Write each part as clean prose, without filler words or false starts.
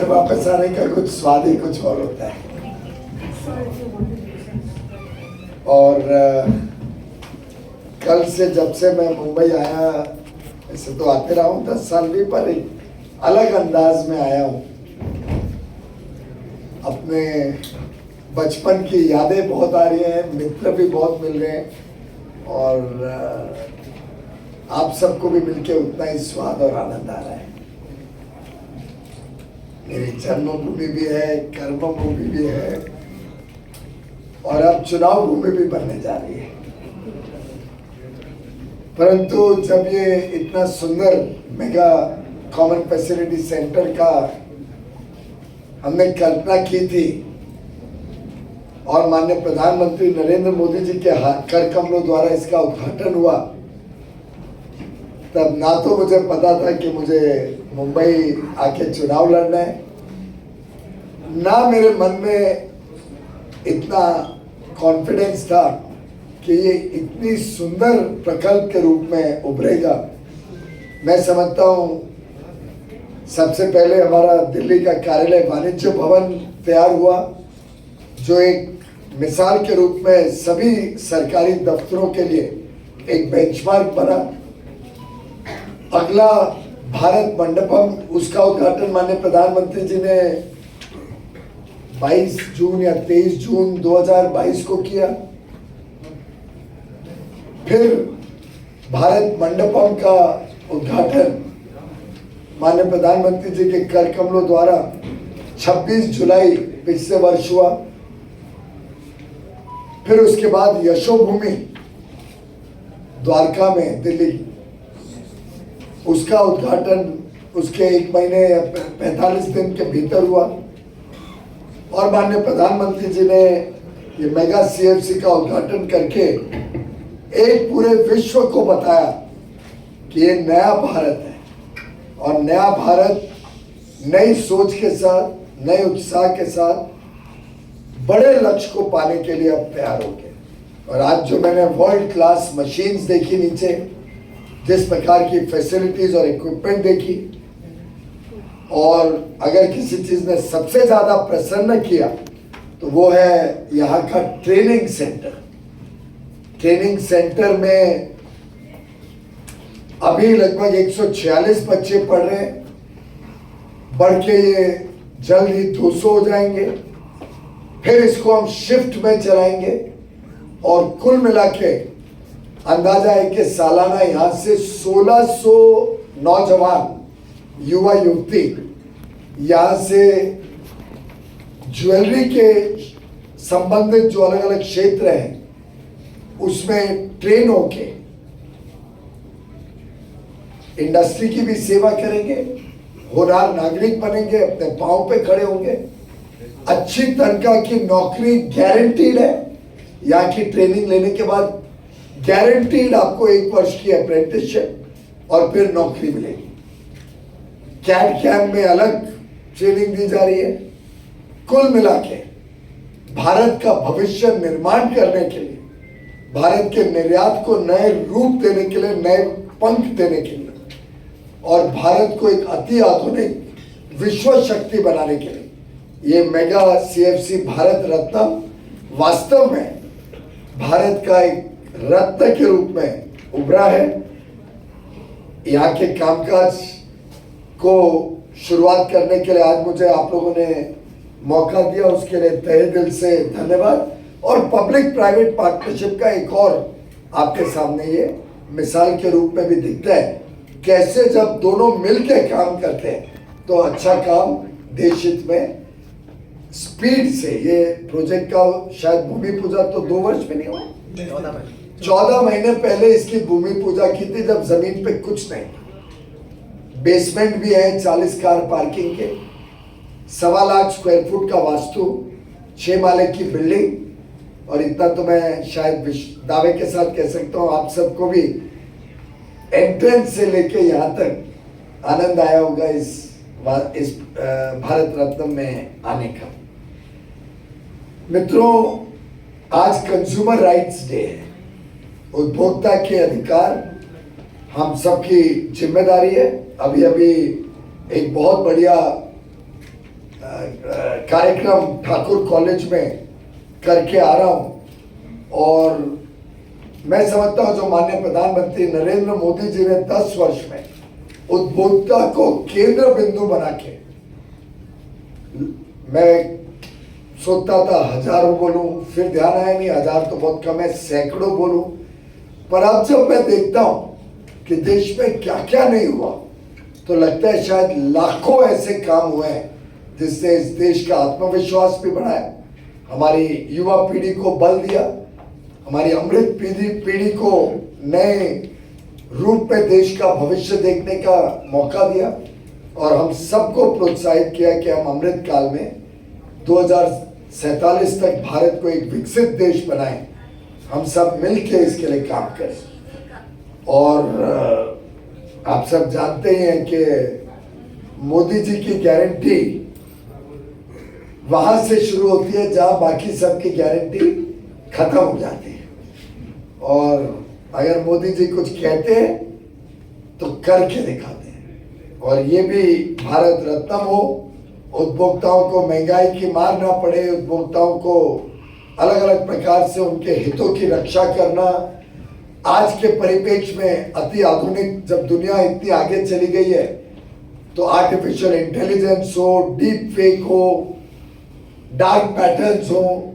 वापस आने का कुछ स्वाद ही कुछ और होता है। और कल से जब से मैं मुंबई आया, ऐसे तो आते रहा हूँ 10 साल भी, पर एक अलग अंदाज में आया हूँ। अपने बचपन की यादें बहुत आ रही हैं, मित्र भी बहुत मिल रहे हैं और आप सबको भी मिलके उतना ही स्वाद और आनंद आ रहा है। मेरी जन्मभूमि भी है, कर्मभूमि भी है और अब चुनाव भूमि भी बनने जा रही है। परंतु जब ये इतना सुंदर मेगा कॉमन फैसिलिटी सेंटर का हमने कल्पना की थी और माननीय प्रधानमंत्री नरेंद्र मोदी जी के कर कमलों द्वारा इसका उद्घाटन हुआ, तब ना तो मुझे पता था कि मुझे मुंबई आके चुनाव लड़ना है, ना मेरे मन में इतना कॉन्फिडेंस था कि ये इतनी सुंदर प्रकल्प के रूप में उभरेगा। मैं समझता हूँ सबसे पहले हमारा दिल्ली का कार्यालय वाणिज्य भवन तैयार हुआ, जो एक मिसाल के रूप में सभी सरकारी दफ्तरों के लिए एक बेंचमार्क बना। अगला भारत मंडपम, उसका उद्घाटन माननीय प्रधानमंत्री जी ने 22 जून या 23 जून 2022 को किया। फिर भारत मंडपम का उद्घाटन माननीय प्रधानमंत्री जी के कर कमलों द्वारा 26 जुलाई पिछले वर्ष हुआ। फिर उसके बाद यशोभूमि द्वारका में दिल्ली, उसका उद्घाटन उसके 1 महीने या 45 दिन के भीतर हुआ और माननीय प्रधानमंत्री जी ने ये मेगा सीएफसी का उद्घाटन करके एक पूरे विश्व को बताया कि ये नया भारत है और नया भारत नई सोच के साथ, नए उत्साह के साथ बड़े लक्ष्य को पाने के लिए अब तैयार हो गए। और आज जो मैंने वर्ल्ड क्लास मशीन्स देखी नीचे, जिस प्रकार की फैसिलिटीज और इक्विपमेंट देखी, और अगर किसी चीज ने सबसे ज्यादा प्रसन्न किया तो वो है यहाँ का ट्रेनिंग सेंटर। ट्रेनिंग सेंटर में अभी लगभग 146 बच्चे पढ़ रहे हैं, बढ़ के ये जल्द ही 200 हो जाएंगे। फिर इसको हम शिफ्ट में चलाएंगे और कुल मिला के अंदाजा है कि सालाना यहाँ से 1600 नौजवान युवा युवती यहाँ से ज्वेलरी के संबंधित जो अलग अलग क्षेत्र हैं उसमें ट्रेन होके इंडस्ट्री की भी सेवा करेंगे, होनहार नागरिक बनेंगे, अपने पांव पे खड़े होंगे, अच्छी तनख्वाह की नौकरी गारंटीड है। यहाँ की ट्रेनिंग लेने के बाद गारंटीड आपको 1 वर्ष की अप्रेंटिसशिप और फिर नौकरी मिलेगी। कैड कैम्प में अलग ट्रेनिंग दी जा रही है। कुल मिला के भारत का भविष्य निर्माण करने के लिए, भारत के निर्यात को नए रूप देने के लिए, नए पंख देने के लिए और भारत को एक अति आधुनिक विश्व शक्ति बनाने के लिए ये मेगा सीएफसी भारत रत्न वास्तव में भारत का एक रत्न के रूप में उभरा है। यहाँ के कामकाज को शुरुआत करने के लिए आज मुझे आप लोगों ने मौका दिया, उसके लिए तहे दिल से धन्यवाद। और पब्लिक प्राइवेट पार्टनरशिप का एक और आपके सामने ये मिसाल के रूप में भी दिखता है, कैसे जब दोनों मिलकर काम करते हैं तो अच्छा काम देश हित में स्पीड से। ये प्रोजेक्ट का शायद भूमि पूजा तो 2 वर्ष में नहीं हुआ, 14 महीने पहले इसकी भूमि पूजा की थी, जब जमीन पे कुछ नहीं, बेसमेंट भी है, 40 कार पार्किंग के, 1.25 लाख स्क्वायर फुट का वास्तु, 6 माले की बिल्डिंग। और इतना तो मैं शायद दावे के साथ कह सकता हूँ, आप सबको भी एंट्रेंस से लेके यहाँ तक आनंद आया होगा इस भारत रत्न में आने का। मित्रों, आज कंज्यूमर राइट्स डे है। उपभोक्ता के अधिकार हम सबकी जिम्मेदारी है। अभी अभी एक बहुत बढ़िया कार्यक्रम ठाकुर कॉलेज में करके आ रहा हूं और मैं समझता हूं जो माननीय प्रधानमंत्री नरेंद्र मोदी जी ने 10 वर्ष में उपभोक्ता को केंद्र बिंदु बना के, मैं सोचता था हजारों बोलूं, फिर ध्यान आया नहीं, हजार तो बहुत कम है, सैकड़ों बोलूं, पर अब जब मैं देखता हूं कि देश में क्या क्या नहीं हुआ तो लगता है शायद लाखों ऐसे काम हुए हैं जिससे इस देश का आत्मविश्वास भी बढ़ा है, हमारी युवा पीढ़ी को बल दिया, हमारी अमृत पीढ़ी को नए रूप में देश का भविष्य देखने का मौका दिया और हम सबको प्रोत्साहित किया कि हम अमृत काल में 2047 तक भारत को एक विकसित देश बनाएं। हम सब मिलके इसके लिए काम करें और आप सब जानते हैं कि मोदी जी की गारंटी वहां से शुरू होती है जहां बाकी सबकी गारंटी खत्म हो जाती है और अगर मोदी जी कुछ कहते हैं तो करके दिखाते हैं और ये भी भारत रत्न हो, उपभोक्ताओं को महंगाई की मार ना पड़े, उपभोक्ताओं को अलग अलग प्रकार से उनके हितों की रक्षा करना। आज के परिप्रेक्ष्य में अति आधुनिक जब दुनिया इतनी आगे चली गई है तो आर्टिफिशियल इंटेलिजेंस हो, डीप फेक हो, डार्क पैटर्न्स हो,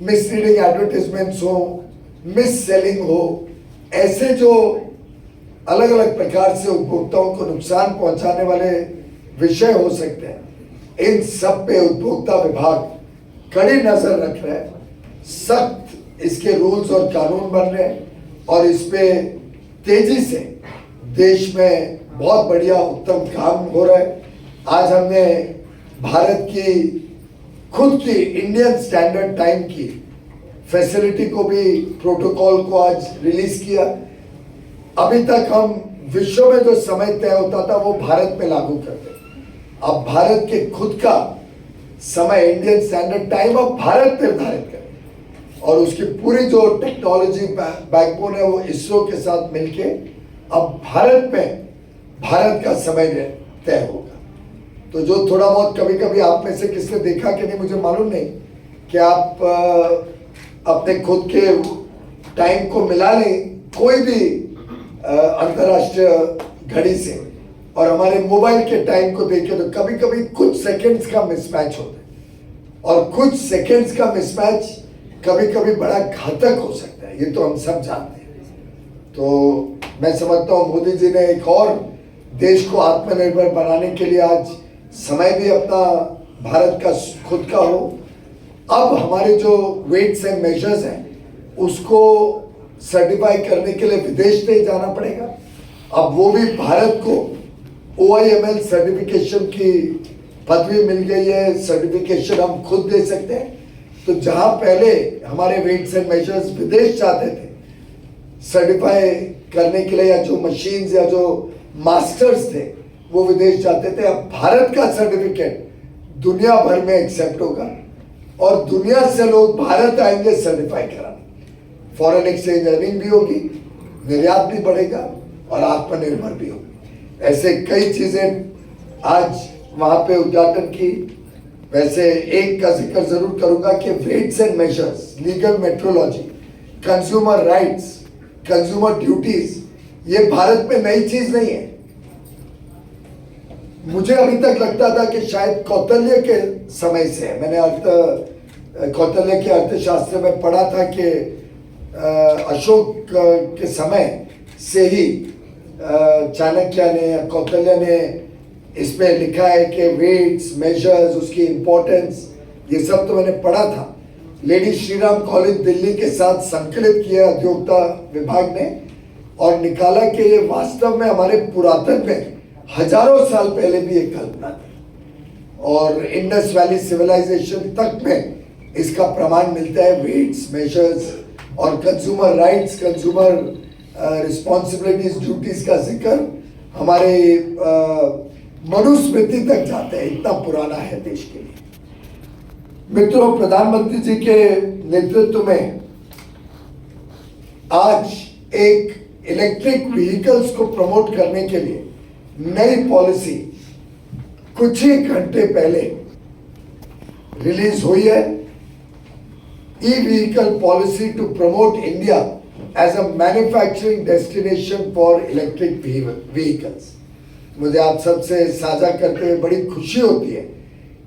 मिसलीडिंग एडवर्टाइजमेंट्स हो, मिस सेलिंग हो, ऐसे जो अलग अलग प्रकार से उपभोक्ताओं को नुकसान पहुंचाने वाले विषय हो सकते हैं, इन सब पे उपभोक्ता विभाग कड़ी नजर रख रहा है, सख्त इसके रूल्स और कानून बन रहे हैं और इस पे तेजी से देश में बहुत बढ़िया उत्तम काम हो रहा है। आज हमने भारत की खुद की इंडियन स्टैंडर्ड टाइम की फैसिलिटी को भी, प्रोटोकॉल को आज रिलीज किया। अभी तक हम विश्व में जो समय तय होता था वो भारत में लागू करते, अब भारत के खुद का समय इंडियन स्टैंडर्ड टाइम अब भारत निर्धारित करे और उसकी पूरी जो टेक्नोलॉजी बैकबोन है वो इसरो के साथ मिलके अब भारत में भारत का समय तय होगा। तो जो थोड़ा बहुत कभी कभी आप में से किसने देखा कि नहीं मुझे मालूम नहीं कि आप अपने खुद के टाइम को मिला लें कोई भी अंतर्राष्ट्रीय घड़ी से और हमारे मोबाइल के टाइम को देखें तो कभी कभी कुछ सेकंड्स का मिसमैच होता है और कुछ सेकंड्स का मिसमैच कभी कभी बड़ा घातक हो सकता है, ये तो हम सब जानते हैं। तो मैं समझता हूँ मोदी जी ने एक और देश को आत्मनिर्भर बनाने के लिए आज समय भी अपना भारत का खुद का हो। अब हमारे जो वेट्स एंड मेजर्स हैं उसको सर्टिफाई करने के लिए विदेश नहीं जाना पड़ेगा, अब वो भी भारत को OIML सर्टिफिकेशन की पदवी मिल गई है, सर्टिफिकेशन हम खुद दे सकते हैं। तो जहां पहले हमारे वेट्स एंड मेजर्स विदेश जाते थे सर्टिफाई करने के लिए या जो मशीन्स या जो मास्टर्स थे वो विदेश जाते थे, अब भारत का सर्टिफिकेट दुनिया भर में एक्सेप्ट होगा और दुनिया से लोग भारत आएंगे सर्टिफाई कराने। फॉरेन एक्सचेंज अर्निंग भी होगी, निर्यात भी बढ़ेगा और आत्मनिर्भर भी होगी। ऐसे कई चीजें आज वहां पे उद्घाटन की। वैसे एक का जिक्र जरूर करूंगा कि weights and measures, legal metrology, consumer rights, consumer duties, ये भारत में नई चीज नहीं है। मुझे अभी तक लगता था कि शायद कौटिल्य के समय से, मैंने कौटिल्य के अर्थशास्त्र में पढ़ा था कि अशोक के समय से ही चाणक्य ने, कौटिल्य ने इस पे लिखा है कि वेट्स मेजर्स, उसकी इंपॉर्टेंस, ये सब तो मैंने पढ़ा था। लेडी श्रीराम कॉलेज दिल्ली के साथ संकलित किया उद्योगता विभाग ने और निकाला कि ये वास्तव में हमारे पुरातन में हजारों साल पहले भी एक कल्पना थी और इंडस वैली सिविलाइजेशन तक में इसका प्रमाण मिलता है। वेट्स मेजर्स और consumer rights, consumer responsibilities, duties का जिक्र हमारे मनुस्मृति तक जाते हैं, इतना पुराना है देश के लिए। मित्रों, प्रधानमंत्री जी के नेतृत्व में आज एक इलेक्ट्रिक व्हीकल्स को प्रमोट करने के लिए नई पॉलिसी कुछ ही घंटे पहले रिलीज हुई है, E vehicle policy to promote India as a manufacturing destination for electric vehicles. मुझे आप सबसे साझा करते हुए बड़ी खुशी होती है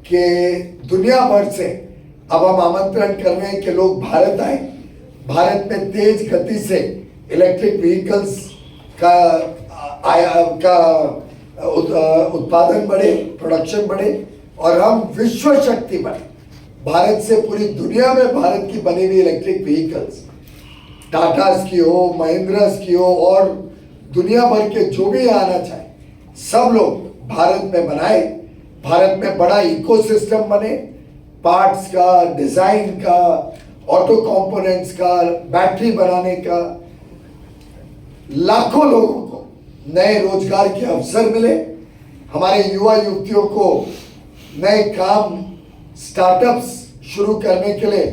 कि दुनिया भर से अब हम आमंत्रण कर रहे हैं कि लोग भारत आए, भारत में तेज गति से इलेक्ट्रिक व्हीकल्स का उत्पादन बढ़े, प्रोडक्शन बढ़े और हम विश्व शक्ति बने। भारत से पूरी दुनिया में भारत की बनी हुई इलेक्ट्रिक व्हीकल्स, टाटास की हो, महिंद्रास की हो और दुनिया भर के जो भी आना चाहे, सब लोग भारत में बनाए, भारत में बड़ा इकोसिस्टम बने, पार्ट्स का, डिजाइन का, ऑटो कंपोनेंट्स का, बैटरी बनाने का, लाखों लोगों को नए रोजगार के अवसर मिले, हमारे युवा युवतियों को नए काम, स्टार्टअप्स शुरू करने के लिए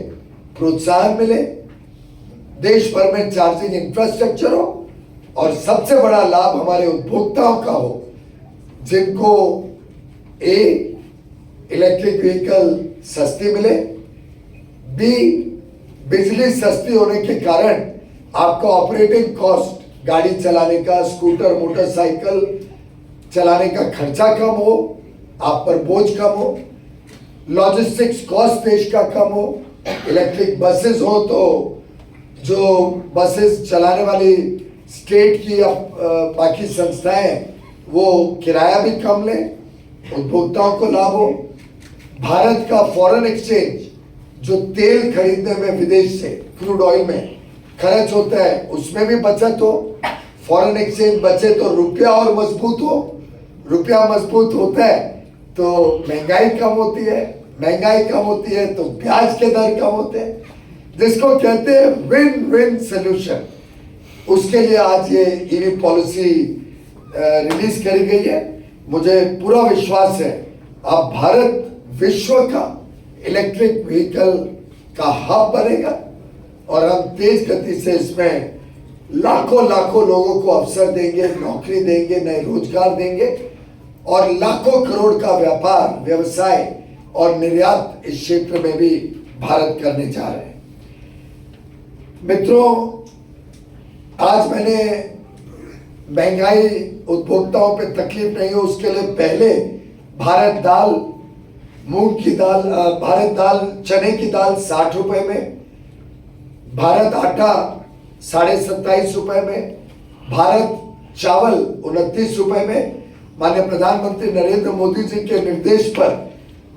प्रोत्साहन मिले, देश भर में चार्जिंग इंफ्रास्ट्रक्चर हो और सबसे बड़ा लाभ हमारे उपभोक्ताओं का हो, जिनको इलेक्ट्रिक व्हीकल सस्ती मिले, बी बिजली सस्ती होने के कारण आपका ऑपरेटिंग कॉस्ट, गाड़ी चलाने का, स्कूटर, मोटरसाइकिल चलाने का खर्चा कम हो, आप पर बोझ कम हो, लॉजिस्टिक्स कॉस्ट देश का कम हो, इलेक्ट्रिक बसेस हो तो जो बसेस चलाने वाली स्टेट की या बाकी संस्थाएं वो किराया भी कम ले, उपभोक्ताओं को लाभ हो, भारत का फॉरेन एक्सचेंज जो तेल खरीदने में विदेश से क्रूड ऑयल में खर्च होता है उसमें भी बचत हो, फॉरेन एक्सचेंज बचे तो रुपया और मजबूत हो, रुपया मजबूत होता है तो महंगाई कम होती है, महंगाई कम होती है तो ब्याज के दर कम होते हैं, जिसको कहते हैं विन विन सोल्यूशन। उसके लिए आज ये ईवी पॉलिसी रिलीज करी गई है। मुझे पूरा विश्वास है अब भारत विश्व का इलेक्ट्रिक व्हीकल का हब बनेगा और हम तेज गति से इसमें लाखों लाखों लोगों को अवसर देंगे, नौकरी देंगे, नए रोजगार देंगे और लाखों करोड़ का व्यापार, व्यवसाय और निर्यात इस क्षेत्र में भी भारत करने जा रहे हैं। मित्रों, आज मैंने महंगाई, उपभोक्ताओं पे तकलीफ नहीं हो उसके लिए पहले भारत दाल, मूंग की दाल, भारत दाल, चने की दाल 60 रुपए में, भारत आटा 27.5 रुपए में, भारत चावल 29 रुपए में। माननीय प्रधानमंत्री नरेंद्र मोदी जी के निर्देश पर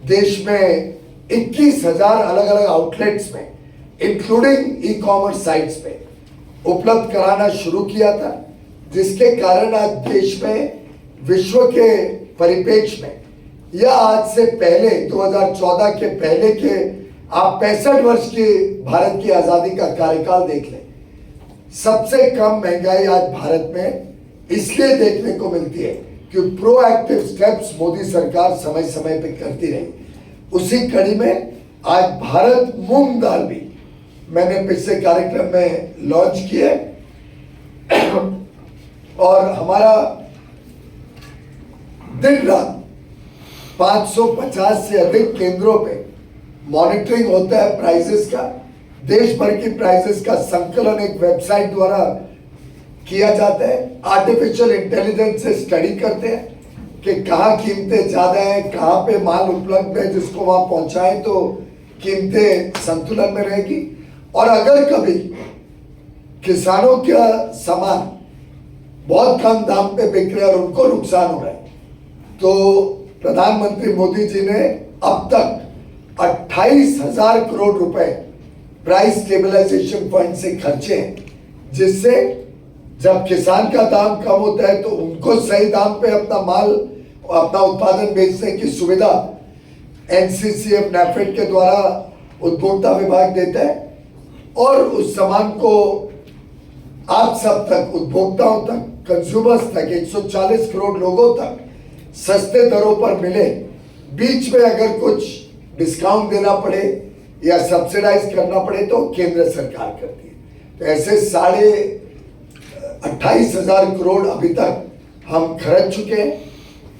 देश में 21,000 अलग अलग आउटलेट्स में, इंक्लूडिंग ई कॉमर्स साइट्स पे उपलब्ध कराना शुरू किया था, जिसके कारण आज देश में विश्व के परिप्रेक्ष्य में या आज से पहले 2014 के पहले के आप 65 वर्ष की भारत की आजादी का कार्यकाल देख लें, सबसे कम महंगाई आज भारत में इसलिए देखने को मिलती है कि प्रोएक्टिव स्टेप्स मोदी सरकार समय समय पे करती रही। उसी कड़ी में आज भारत मूंग दाल भी मैंने पिछले कार्यक्रम में लॉन्च किया और हमारा दिन रात 550 से अधिक केंद्रों पे मॉनिटरिंग होता है प्राइसेस का, देश भर की प्राइसेस का संकलन एक वेबसाइट द्वारा किया जाता है। आर्टिफिशियल इंटेलिजेंस से स्टडी करते हैं कि कहाँ कीमतें ज्यादा हैं, कहाँ पे माल उपलब्ध है जिसको वहां पहुंचाएं तो कीमतें संतुलन में रहेगी। और अगर कभी किसानों का सामान बहुत कम दाम पे बिक रहा है और उनको नुकसान हो रहा है तो प्रधानमंत्री मोदी जी ने अब तक 28,000 करोड़ रुपए प्राइस स्टेबलाइजेशन फंड से खर्चे हैं, जिससे जब किसान का दाम कम होता है तो उनको सही दाम पे अपना माल, अपना उत्पादन बेचने की सुविधा एनसीसीएफ नैफेड के द्वारा उपभोक्ता विभाग देता है और उस सामान को आप सब तक, उपभोक्ताओं तक, कंज्यूमर्स तक, 140 करोड़ लोगों तक सस्ते दरों पर मिले। बीच में अगर कुछ डिस्काउंट देना पड़े या सब्सिडाइज करना पड़े तो केंद्र सरकार करती है। तो ऐसे 28,500 करोड़ अभी तक हम खर्च चुके हैं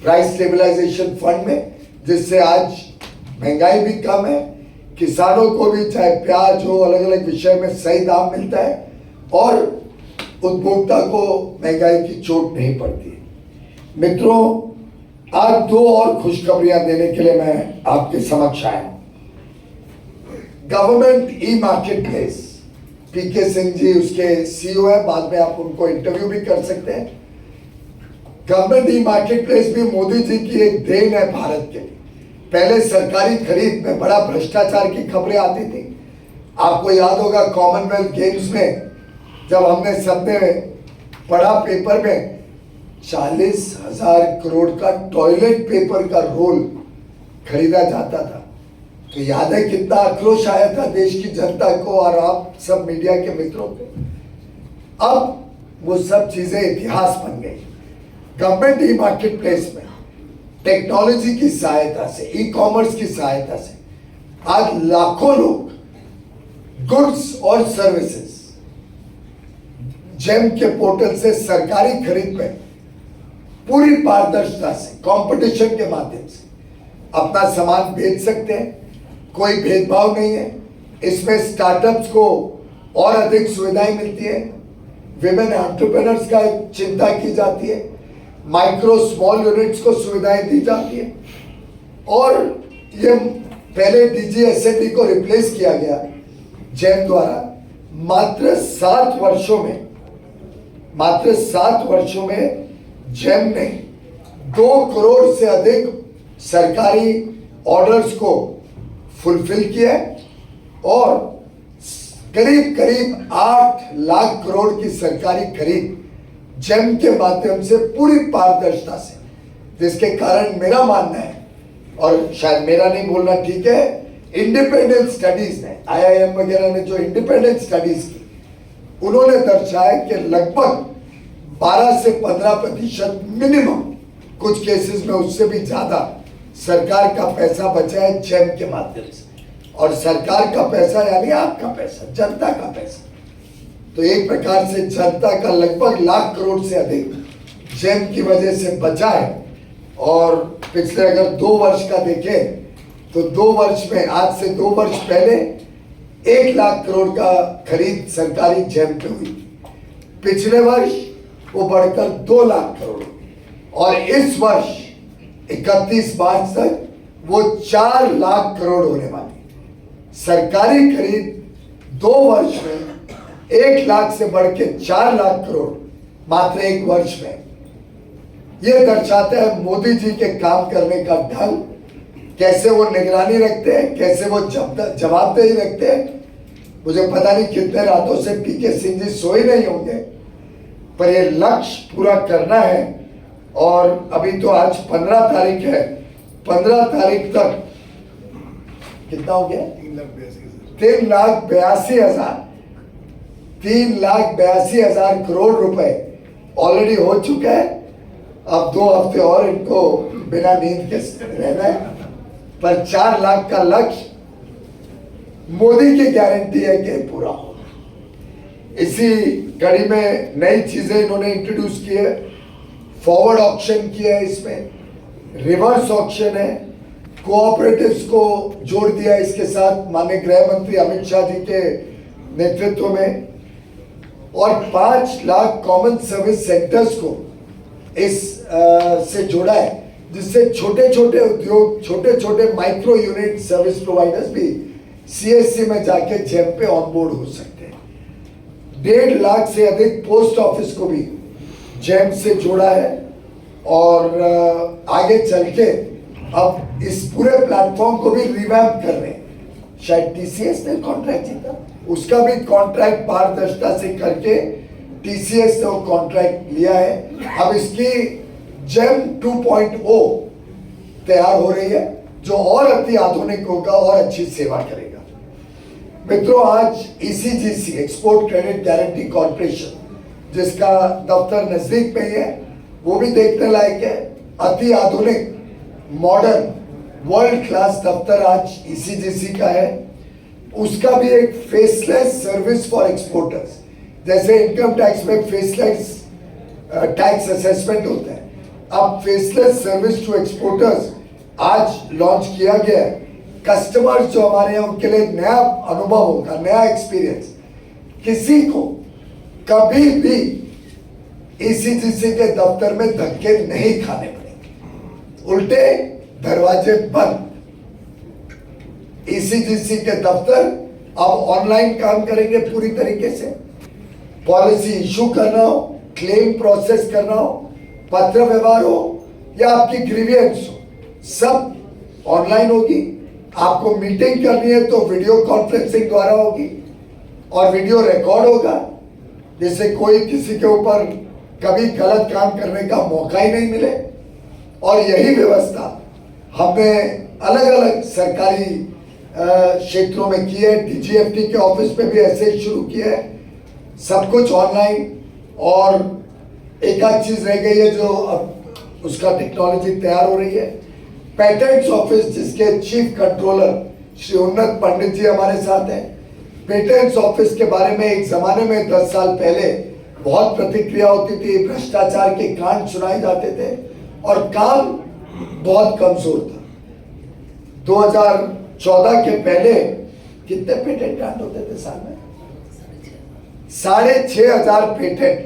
प्राइस स्टेबलाइजेशन फंड में, जिससे आज महंगाई भी कम है, किसानों को भी चाहे प्याज हो अलग अलग विषय में सही दाम मिलता है और उपभोक्ता को महंगाई की चोट नहीं पड़ती है। मित्रों, आज दो और खुशखबरियां देने के लिए मैं आपके समक्ष आया हूं। गवर्नमेंट ई मार्केट प्लेस, पीके सिंह जी उसके सीईओ है, बाद में आप उनको इंटरव्यू भी कर सकते हैं। गवर्नमेंट ई मार्केट प्लेस भी मोदी जी की एक देन है भारत के लिए। पहले सरकारी खरीद में बड़ा भ्रष्टाचार की खबरें आती थी। आपको याद होगा कॉमनवेल्थ गेम्स में जब हमने सबने पढ़ा पेपर में 40,000 करोड़ का टॉयलेट पेपर का रोल खरीदा जाता था, तो याद है कितना आक्रोश आया था देश की जनता को और आप सब मीडिया के मित्रों को। अब वो सब चीजें इतिहास बन गई। गवर्नमेंट ई मार्केट प्लेस में टेक्नोलॉजी की सहायता से, ई कॉमर्स की सहायता से आज लाखों लोग गुड्स और सर्विसेज जेम के पोर्टल से सरकारी खरीद में पूरी पारदर्शिता से, कंपटीशन के माध्यम से अपना सामान बेच सकते हैं। कोई भेदभाव नहीं है। इसमें स्टार्टअप्स को और अधिक सुविधाएं मिलती है। विमेन एंटरप्रेन्योर्स का चिंता की जाती है। माइक्रो स्मॉल यूनिट्स को सुविधाएं दी जाती है। और ये पहले डीजीएसएनडी को रिप्लेस किया गया जेम द्वारा। मात्र 7 वर्षों में जेम ने 2 करोड़ से अधिक सरकारी ऑर्डर्स को फुलफिल किया और करीब 8 लाख करोड़ की सरकारी खरीद जेम के माध्यम से पूरी पारदर्शिता से, जिसके कारण मेरा मानना है, और शायद मेरा नहीं बोलना ठीक है, इंडिपेंडेंट स्टडीज ने, आईआईएम वगैरह ने जो इंडिपेंडेंट स्टडीज की, उन्होंने दर्शाया कि लगभग 12 से 15% मिनिमम, कुछ केसेस में उससे भी ज्यादा सरकार का पैसा बचा है जेम के माध्यम से। और सरकार का पैसा यानी आपका पैसा, जनता का पैसा। तो एक प्रकार से जनता का लगभग लाख करोड़ से अधिक जेम की वजह से बचा है। और पिछले अगर 2 वर्ष का देखें तो 2 वर्ष में, आज से 2 वर्ष पहले 1 लाख करोड़ का खरीद सरकारी जेम पे हुई। पिछले वर्ष वो बढ़कर 2 लाख करोड़ और इस वर्ष 31 मार्च तक वो 4 लाख करोड़ होने वाली। सरकारी खरीद 2 वर्ष में 1 लाख से बढ़ के 4 लाख करोड़ मात्र 1 वर्ष में। यह दर्शाता है मोदी जी के काम करने का ढंग, कैसे वो निगरानी रखते हैं, कैसे वो जवाबदेही रखते हैं। मुझे पता नहीं कितने रातों से पीके सिंह जी सोए नहीं होंगे, पर ये लक्ष्य पूरा करना है। और अभी तो आज 15 तारीख है, 15 तारीख तक कितना हो गया? 3,82,000 करोड़ रुपए ऑलरेडी हो चुका है। अब 2 हफ्ते और इनको बिना नींद के रहना है, पर 4 लाख का लक्ष्य मोदी की गारंटी है कि पूरा हो। इसी कड़ी में नई चीजें इन्होंने इंट्रोड्यूस की है। फॉरवर्ड ऑक्शन किया है, इसमें रिवर्स ऑक्शन है, कोऑपरेटिव्स को जोड़ दिया है इसके साथ माननीय गृह मंत्री अमित शाह जी के नेतृत्व में। और 5 लाख कॉमन सर्विस सेंटर्स को इस से जोड़ा है, जिससे छोटे छोटे उद्योग, छोटे छोटे माइक्रो यूनिट सर्विस प्रोवाइडर्स भी सीएससी में जाके जेम पे ऑनबोर्ड हो सकते हैं। 1.5 लाख से अधिक पोस्ट ऑफिस को भी जेम से जोड़ा है। और आगे चल के अब इस पूरे प्लेटफॉर्म को भी रिवैम्प कर रहे हैं। शायद टीसीएस ने कॉन्ट्रैक्ट जीता, उसका भी कॉन्ट्रैक्ट पारदर्शिता से करके टीसीएस ने वो कॉन्ट्रैक्ट लिया है। अब इसकी जेम 2.0 तैयार हो रही है, जो और अति आधुनिक होगा और अच्छी सेवा करेगा। मित्रों, आज ECGC, export credit guarantee corporation, जिसका दफ्तर नजदीक में ही है, वो भी देखने लायक है। अति आधुनिक मॉडर्न वर्ल्ड क्लास दफ्तर आज ईसीजीसी का है। उसका भी एक फेसलेस सर्विस फॉर एक्सपोर्टर्स, जैसे इनकम टैक्स में फेसलेस टैक्स असेसमेंट होता है, अब फेसलेस सर्विस टू एक्सपोर्टर्स आज लॉन्च किया गया है। कस्टमर्स जो हमारे हैं उनके लिए नया अनुभव होगा, नया एक्सपीरियंस। किसी को कभी भी ईसीजीसी के दफ्तर में धक्के नहीं खाने पड़ेंगे, उल्टे दरवाजे बंद। ईसीजीसी के दफ्तर अब ऑनलाइन काम करेंगे पूरी तरीके से। पॉलिसी इशू करना हो, क्लेम प्रोसेस करना हो, पत्र व्यवहार हो या आपकी ग्रीवियंस हो, सब ऑनलाइन होगी। आपको मीटिंग करनी है तो वीडियो कॉन्फ्रेंसिंग द्वारा होगी और वीडियो रिकॉर्ड होगा, जिससे कोई किसी के ऊपर कभी गलत काम करने का मौका ही नहीं मिले। और यही व्यवस्था हमने अलग अलग सरकारी क्षेत्रों में की है। डीजीएफटी के ऑफिस में भी ऐसे ही शुरू किया है, सब कुछ ऑनलाइन। और एक आध चीज रह गई है जो अब उसका टेक्नोलॉजी तैयार हो रही है। पेटेंट्स ऑफिस, जिसके चीफ कंट्रोलर श्री उन्नत पंडित जी हमारे साथ हैं। पेटेंट्स ऑफिस के बारे में एक जमाने में 10 साल पहले बहुत प्रतिक्रिया होती थी, भ्रष्टाचार के कांड सुनाए जाते थे और काम बहुत कमजोर था। 2014 के पहले कितने पेटेंट ग्रांट होते थे साल में? 6,500 पेटेंट।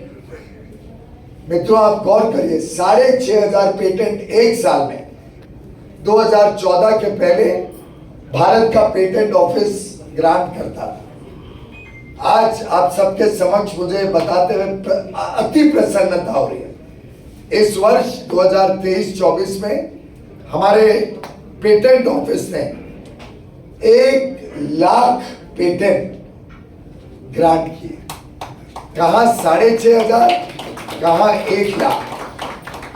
मित्रों आप गौर करिए, 6,500 पेटेंट एक साल में। 2014 के पहले भारत का पेटेंट ऑफिस ग्रांट करता था। आज आप सबके समक्ष मुझे बताते हुए अति प्रसन्नता हो रही है। इस वर्ष 2023-24 में हमारे पेटेंट ऑफिस ने 1,00,000 पेटेंट ग्रांट किए। कहाँ 6,500, कहाँ 1,00,000।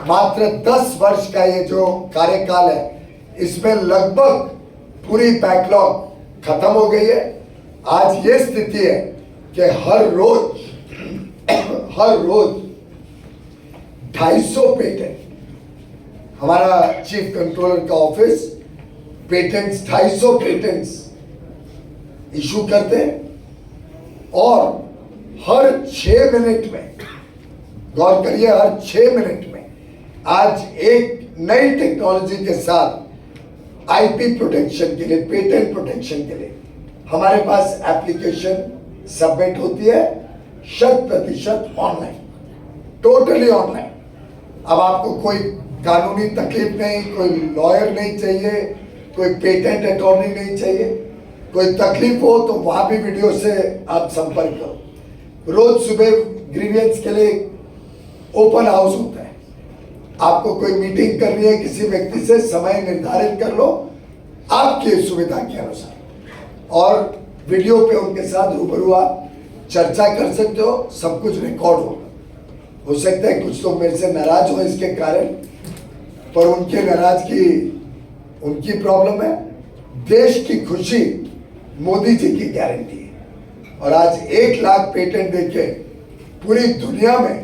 मात्र 10 वर्ष का ये जो कार्यकाल है, इसमें लगभग पूरी बैकलॉग खत्म हो गई है। आज ये स्थिति है कि हर रोज 250 पेटेंट, हमारा चीफ कंट्रोलर का ऑफिस पेटेंट्स 250 पेटेंट्स इशू करते हैं। और हर 6 मिनट में, गौर करिए, हर 6 मिनट में आज एक नई टेक्नोलॉजी के साथ आईपी प्रोटेक्शन के लिए, पेटेंट प्रोटेक्शन के लिए हमारे पास एप्लीकेशन सबमिट होती है 100% ऑनलाइन, टोटली ऑनलाइन। अब आपको कोई कानूनी तकलीफ नहीं, कोई लॉयर नहीं चाहिए, कोई पेटेंट अटॉर्नी नहीं चाहिए। कोई तकलीफ हो तो वहां भी वीडियो से आप संपर्क करो। रोज सुबह ग्रीवियंस के लिए ओपन हाउस होता है। आपको कोई मीटिंग करनी है किसी व्यक्ति से, समय निर्धारित कर लो आपकी सुविधा के अनुसार, और वीडियो पे उनके साथ रूबरू आप चर्चा कर सकते हो। सब कुछ रिकॉर्ड होगा। हो सकता है कुछ लोग मेरे से नाराज हो इसके कारण, पर उनके नाराजगी उनकी प्रॉब्लम है। देश की खुशी मोदी जी की गारंटी है। और आज 1,00,000 पेटेंट देके पूरी दुनिया में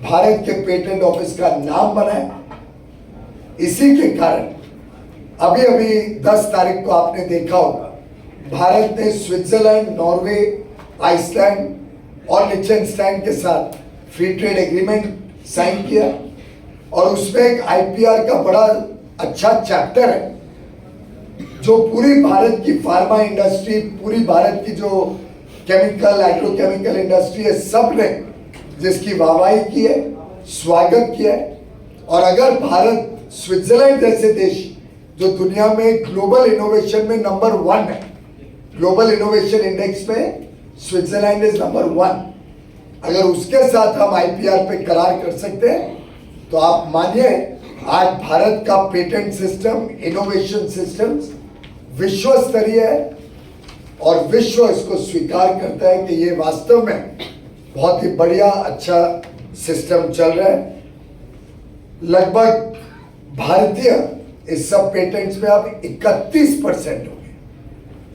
भारत के पेटेंट ऑफिस का नाम बना है। इसी के कारण अभी अभी 10 तारीख को आपने देखा होगा, भारत ने स्विट्जरलैंड, नॉर्वे, आइसलैंड और लिechtenstein के साथ फ्री ट्रेड एग्रीमेंट साइन किया। और उसमें एक आईपीआर का बड़ा अच्छा चैप्टर है, जो पूरी भारत की फार्मा इंडस्ट्री, पूरी भारत की जो केमिकल, एग्रोकेमिकल इंडस्ट्री है, सब ने जिसकी वाहवाही की है, स्वागत किया है। और अगर भारत स्विट्जरलैंड जैसे देश जो दुनिया में ग्लोबल इनोवेशन में नंबर 1 है, ग्लोबल इनोवेशन इंडेक्स में स्विट्जरलैंड इज नंबर 1, अगर उसके साथ हम आईपीआर पे करार कर सकते हैं तो आप मानिए आज भारत का पेटेंट सिस्टम, इनोवेशन सिस्टम्स विश्व स्तरीय है और विश्व इसको स्वीकार करता है कि ये वास्तव में बहुत ही बढ़िया अच्छा सिस्टम चल रहा है। लगभग भारतीय इस सब पेटेंट्स में अब 31% हो गए,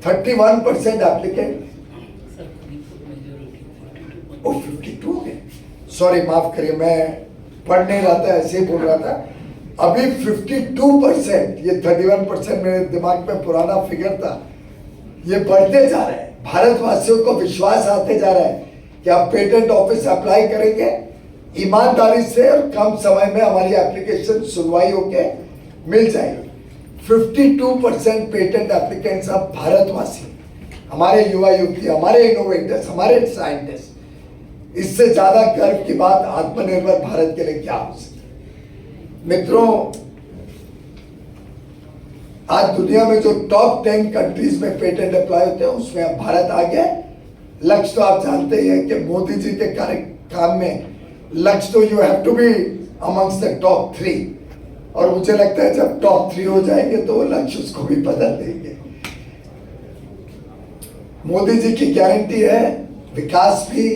31% एप्लीकेंट, 52 हो गए। सॉरी माफ करिए, मैं पढ़ नहीं रहा था, ऐसे ही बोल रहा था। अभी 52%, ये 31% मेरे दिमाग में पुराना फिगर था, ये बढ़ते जा रहा है। भारतवासियों को विश्वास आते जा रहा है कि आप पेटेंट ऑफिस अप्लाई करेंगे ईमानदारी से और कम समय में हमारी एप्लीकेशन सुनवाई होके मिल जाएगी। 52% पेटेंट एप्लीकेंट्स अब भारतवासी, हमारे युवा युवती, हमारे इनोवेटर्स, हमारे साइंटिस्ट। इससे ज्यादा गर्व की बात आत्मनिर्भर भारत के लिए क्या हो सकती। मित्रों, आज दुनिया में जो टॉप 10 कंट्रीज में पेटेंट अप्लाई होते हैं उसमें अब भारत आ गया। लक्ष्य तो आप जानते ही हैं कि मोदी जी के काम में लक्ष्य तो you have to be amongst the top 3, और मुझे लगता है जब टॉप 3 हो जाएंगे तो वो लक्ष्य उसको भी बदल देंगे। मोदी जी की गारंटी है विकास भी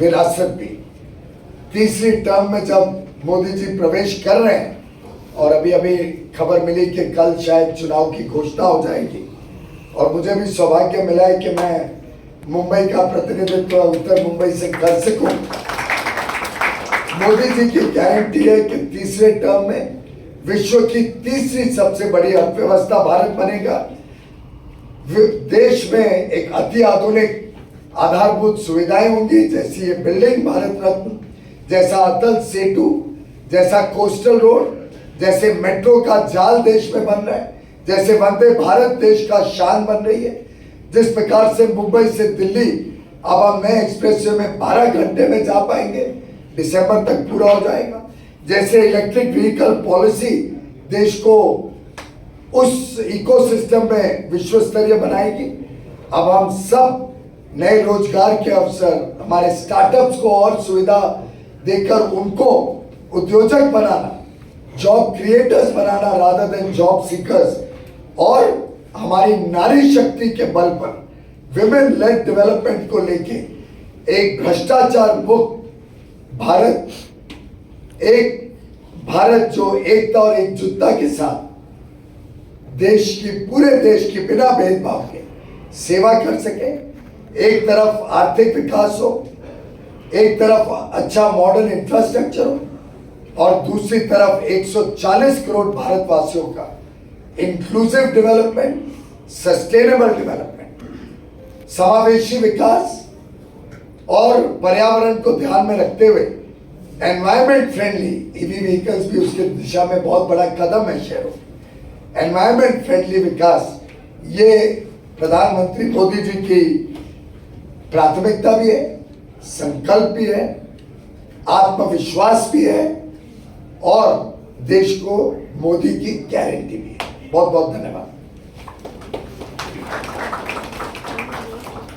विरासत भी। तीसरी टर्म में जब मोदी जी प्रवेश कर रहे हैं, और अभी अभी खबर मिली कि कल शायद चुनाव की घोषणा हो जाएगी, और मुझे भी सौभाग्य मिला है कि मैं मुंबई का प्रतिनिधित्व उत्तर मुंबई से कर सकूं। मोदी जी की गारंटी है कि तीसरे टर्म में विश्व की तीसरी सबसे बड़ी अर्थव्यवस्था भारत बनेगा। देश में एक अति आधुनिक आधारभूत सुविधाएं होंगी, जैसी ये बिल्डिंग भारत रत्न, जैसा अटल सेतु, जैसा कोस्टल रोड, जैसे मेट्रो का जाल देश में बन रहा है, जैसे वंदे भारत देश का शान बन रही है, जिस प्रकार से मुंबई से दिल्ली अब हम नए एक्सप्रेसवे में 12 घंटे में जा पाएंगे, दिसंबर तक पूरा हो जाएगा। जैसे इलेक्ट्रिक व्हीकल पॉलिसी देश को उस इकोसिस्टम में विश्व स्तरीय बनाएगी। अब हम सब नए रोजगार के अवसर, हमारे स्टार्टअप्स को और सुविधा देकर उनको उद्योजक बनाना, जॉब क्रिएटर्स बनाना रादर देन जॉब सीकर्स, और हमारी नारी शक्ति के बल पर विमेन लेड डेवलपमेंट को लेके एक भ्रष्टाचार मुक्त भारत, एक भारत जो एकता और एकजुटता के साथ देश की, पूरे देश की बिना भेदभाव के सेवा कर सके। एक तरफ आर्थिक विकास हो, एक तरफ अच्छा मॉडर्न इंफ्रास्ट्रक्चर हो, और दूसरी तरफ 140 करोड़ भारतवासियों का इंक्लूसिव डेवलपमेंट, सस्टेनेबल डेवलपमेंट, समावेशी विकास, और पर्यावरण को ध्यान में रखते हुए एनवायरमेंट फ्रेंडली ईवी व्हीकल्स भी उसके दिशा में बहुत बड़ा कदम है शहरों। एनवायरमेंट फ्रेंडली विकास, ये प्रधानमंत्री मोदी जी की प्राथमिकता भी है, संकल्प भी है, आत्मविश्वास भी है, और देश को मोदी की गारंटी भी है। बहुत बहुत धन्यवाद।